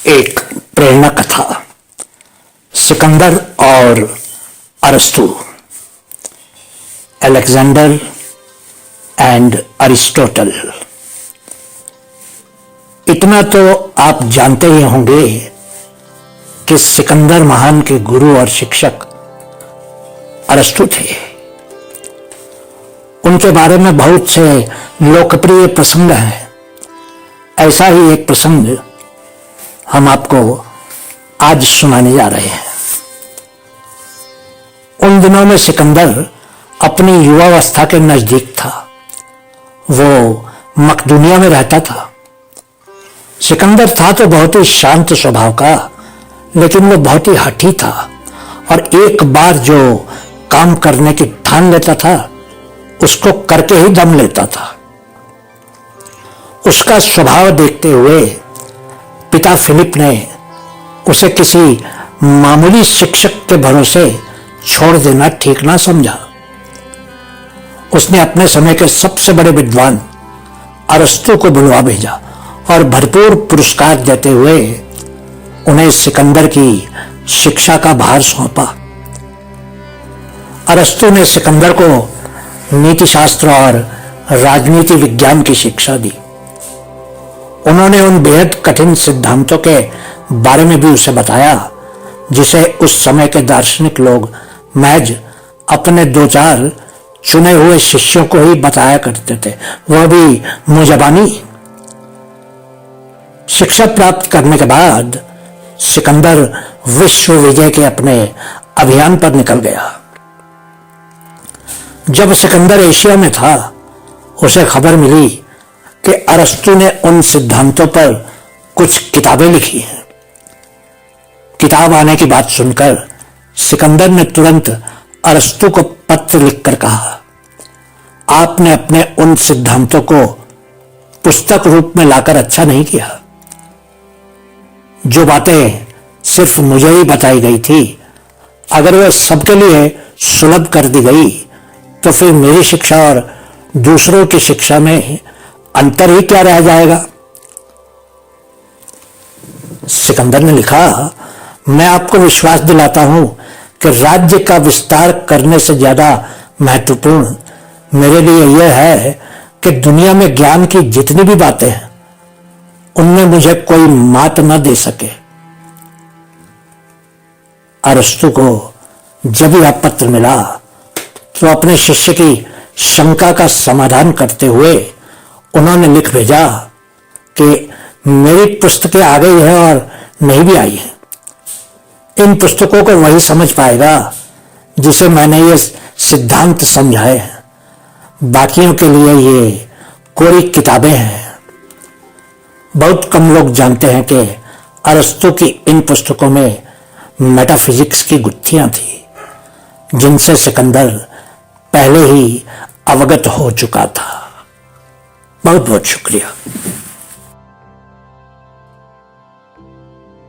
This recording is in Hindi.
एक प्रेरणा कथा, सिकंदर और अरस्तु, अलेक्जेंडर एंड अरिस्टोटल। इतना तो आप जानते ही होंगे कि सिकंदर महान के गुरु और शिक्षक अरस्तु थे। उनके बारे में बहुत से लोकप्रिय प्रसंग हैं। ऐसा ही एक प्रसंग हम आपको आज सुनाने जा रहे हैं। उन दिनों में सिकंदर अपनी युवावस्था के नजदीक था। वो मकदूनिया में रहता था। सिकंदर था तो बहुत ही शांत स्वभाव का, लेकिन वो बहुत ही हठी था और एक बार जो काम करने की ठान लेता था उसको करके ही दम लेता था। उसका स्वभाव देखते हुए पिता फिलिप ने उसे किसी मामूली शिक्षक के भरोसे छोड़ देना ठीक ना समझा। उसने अपने समय के सबसे बड़े विद्वान अरस्तु को बुलवा भेजा और भरपूर पुरस्कार देते हुए उन्हें सिकंदर की शिक्षा का भार सौंपा। अरस्तु ने सिकंदर को नीतिशास्त्र और राजनीति विज्ञान की शिक्षा दी। उन्होंने उन बेहद कठिन सिद्धांतों के बारे में भी उसे बताया जिसे उस समय के दार्शनिक लोग महज अपने दो चार चुने हुए शिष्यों को ही बताया करते थे, वह भी मुंहजबानी। शिक्षा प्राप्त करने के बाद सिकंदर विश्व विजय के अपने अभियान पर निकल गया। जब सिकंदर एशिया में था, उसे खबर मिली कि अरस्तु ने उन सिद्धांतों पर कुछ किताबें लिखी हैं। किताब आने की बात सुनकर सिकंदर ने तुरंत अरस्तु को पत्र लिखकर कहा, आपने अपने उन सिद्धांतों को पुस्तक रूप में लाकर अच्छा नहीं किया। जो बातें सिर्फ मुझे ही बताई गई थी, अगर वह सबके लिए सुलभ कर दी गई तो फिर मेरी शिक्षा और दूसरों की शिक्षा में अंतर ही क्या रह जाएगा। सिकंदर ने लिखा, मैं आपको विश्वास दिलाता हूं कि राज्य का विस्तार करने से ज्यादा महत्वपूर्ण मेरे लिए यह है कि दुनिया में ज्ञान की जितनी भी बातें हैं उनमें मुझे कोई मात न दे सके। अरस्तु को जब यह पत्र मिला तो अपने शिष्य की शंका का समाधान करते हुए उन्होंने लिख भेजा कि मेरी पुस्तकें आ गई है और नहीं भी आई है। इन पुस्तकों को वही समझ पाएगा जिसे मैंने ये सिद्धांत समझाए हैं। बाकियों के लिए ये कोरी किताबें हैं। बहुत कम लोग जानते हैं कि अरस्तु की इन पुस्तकों में मेटाफिजिक्स की गुत्थियां थी जिनसे सिकंदर पहले ही अवगत हो चुका था। बहुत बहुत शुक्रिया।